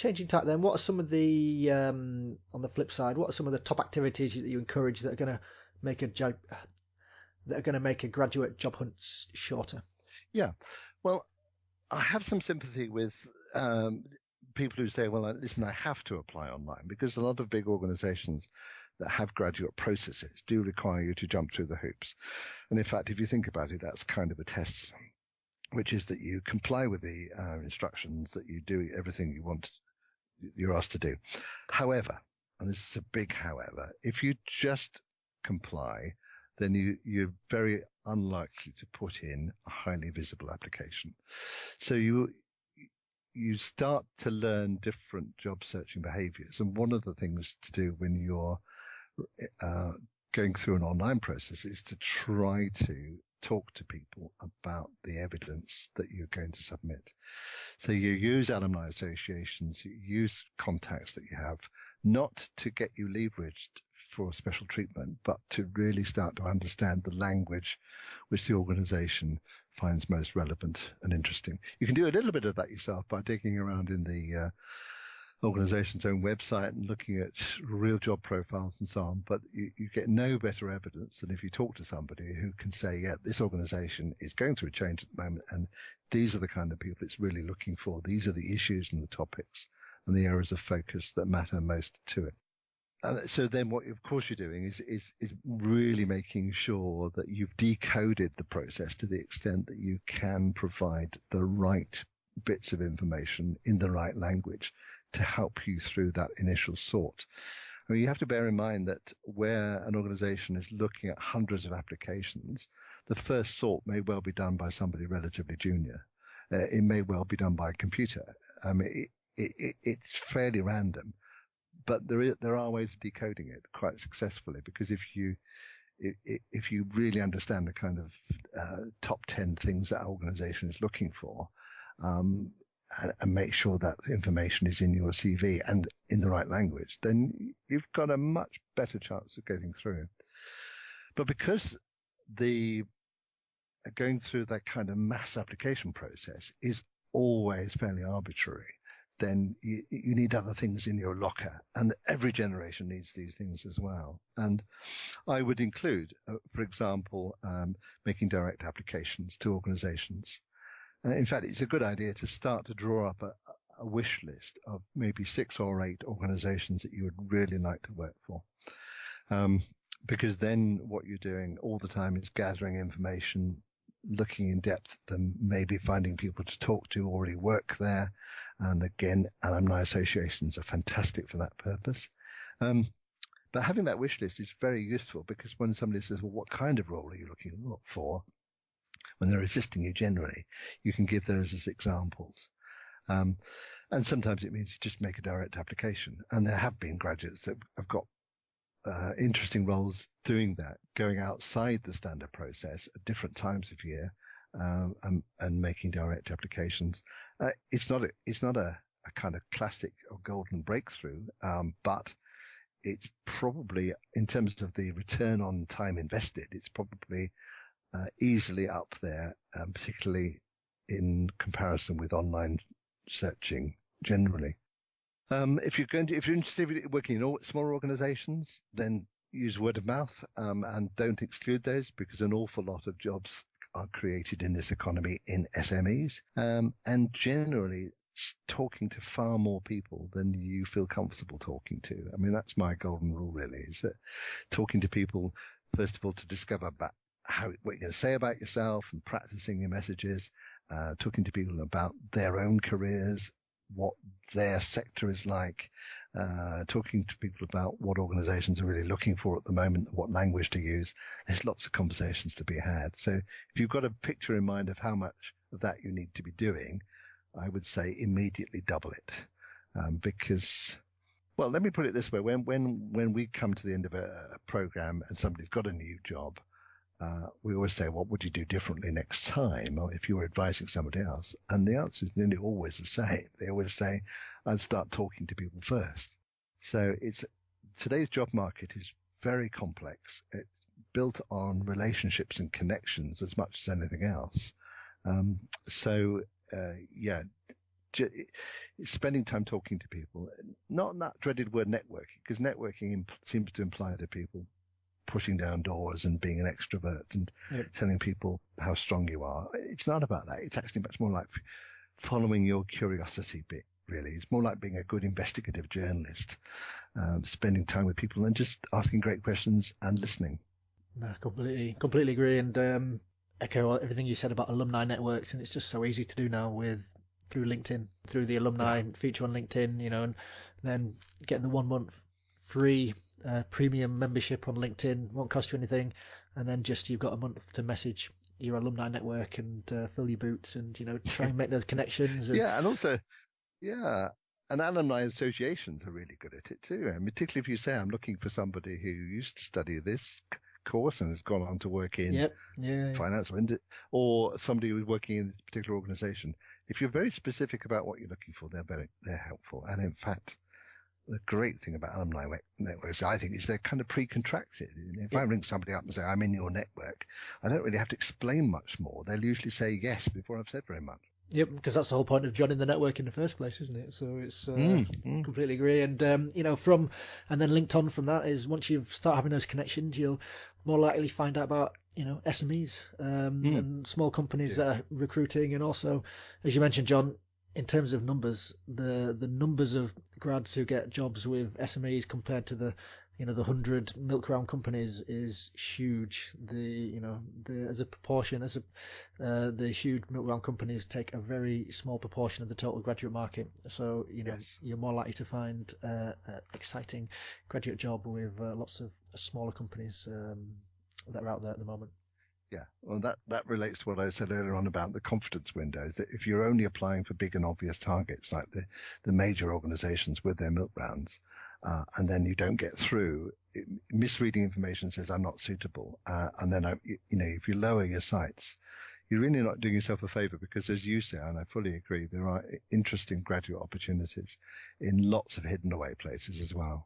changing tack then, what are some of the on the flip side? What are some of the top activities that you encourage that are going to make a graduate job hunt shorter? Yeah, well, I have some sympathy with people who say, well, listen, I have to apply online, because a lot of big organizations that have graduate processes do require you to jump through the hoops. And in fact, if you think about it, that's kind of a test, which is that you comply with the instructions, that you do everything you're asked to do. However, and this is a big however, if you just comply, then you're very unlikely to put in a highly visible application. So you start to learn different job searching behaviors. And one of the things to do when you're going through an online process is to try to talk to people about the evidence that you're going to submit. So you use alumni associations, you use contacts that you have, not to get you leveraged for special treatment, but to really start to understand the language which the organization finds most relevant and interesting. You can do a little bit of that yourself by digging around in the organization's own website and looking at real job profiles and so on, but you get no better evidence than if you talk to somebody who can say, yeah, this organization is going through a change at the moment, and these are the kind of people it's really looking for. These are the issues and the topics and the areas of focus that matter most to it. So then what, of course, you're doing is really making sure that you've decoded the process to the extent that you can provide the right bits of information in the right language to help you through that initial sort. I mean, you have to bear in mind that where an organization is looking at hundreds of applications, the first sort may well be done by somebody relatively junior. It may well be done by a computer. I mean, it's fairly random, but there are ways of decoding it quite successfully, because if you really understand the kind of top 10 things that organization is looking for, and make sure that information is in your CV and in the right language, then you've got a much better chance of getting through. But because going through that kind of mass application process is always fairly arbitrary, then you need other things in your locker, and every generation needs these things as well. And I would include, for example, making direct applications to organizations. In fact, it's a good idea to start to draw up a wish list of maybe 6 or 8 organizations that you would really like to work for. Because then what you're doing all the time is gathering information, looking in depth at them, maybe finding people to talk to who already work there. And again, alumni associations are fantastic for that purpose. But having that wish list is very useful, because when somebody says, well, what kind of role are you looking for? When they're assisting you generally, you can give those as examples. And sometimes it means you just make a direct application. And there have been graduates that have got interesting roles doing that, going outside the standard process at different times of year, and making direct applications. It's not a kind of classic or golden breakthrough, but it's probably, in terms of the return on time invested, it's probably easily up there, particularly in comparison with online searching generally. If you're interested in working in smaller organizations, then use word of mouth, and don't exclude those, because an awful lot of jobs are created in this economy in SMEs, and generally talking to far more people than you feel comfortable talking to. I mean, that's my golden rule, really, is that talking to people, first of all, to discover what you're going to say about yourself and practicing your messages, talking to people about their own careers, what their sector is like, talking to people about what organizations are really looking for at the moment, what language to use. There's lots of conversations to be had. So if you've got a picture in mind of how much of that you need to be doing, I would say immediately double it. Because, well, let me put it this way. When we come to the end of a program and somebody's got a new job, we always say, what would you do differently next time, or if you were advising somebody else? And the answer is nearly always the same. They always say, I'd start talking to people first. So today's job market is very complex. It's built on relationships and connections as much as anything else. spending time talking to people, not that dreaded word networking, because networking seems to imply that people pushing down doors and being an extrovert and telling people how strong you are. It's not about that. It's actually much more like following your curiosity bit, really. It's more like being a good investigative journalist, spending time with people and just asking great questions and listening. No, completely agree, and echo everything you said about alumni networks. And it's just so easy to do now through LinkedIn, through the alumni feature on LinkedIn, and then getting the 1 month free premium membership on LinkedIn won't cost you anything, and then just you've got a month to message your alumni network and fill your boots and try and make those connections. And also, and alumni associations are really good at it too. And particularly if you say, I'm looking for somebody who used to study this course and has gone on to work in finance or somebody who's working in this particular organization. If you're very specific about what you're looking for, they're helpful. And in fact, the great thing about alumni networks, I think, is they're kind of pre-contracted. If I ring somebody up and say, I'm in your network, I don't really have to explain much more. They'll usually say yes before I've said very much. Yep, because that's the whole point of joining the network in the first place, isn't it? So it's completely agree. And then linked on from that is once you start having those connections, you'll more likely find out about SMEs and small companies that are recruiting. And also, as you mentioned, John, in terms of numbers, the numbers of grads who get jobs with SMEs compared to the 100 milk round companies is huge. As a proportion, the huge milk round companies take a very small proportion of the total graduate market. So you're more likely to find an exciting graduate job with lots of smaller companies that are out there at the moment. Yeah, well, that relates to what I said earlier on about the confidence windows, that if you're only applying for big and obvious targets like the major organizations with their milk rounds, and then you don't get through, misreading information says I'm not suitable, and then if you lower your sights, you're really not doing yourself a favor, because as you say, and I fully agree, there are interesting graduate opportunities in lots of hidden away places as well.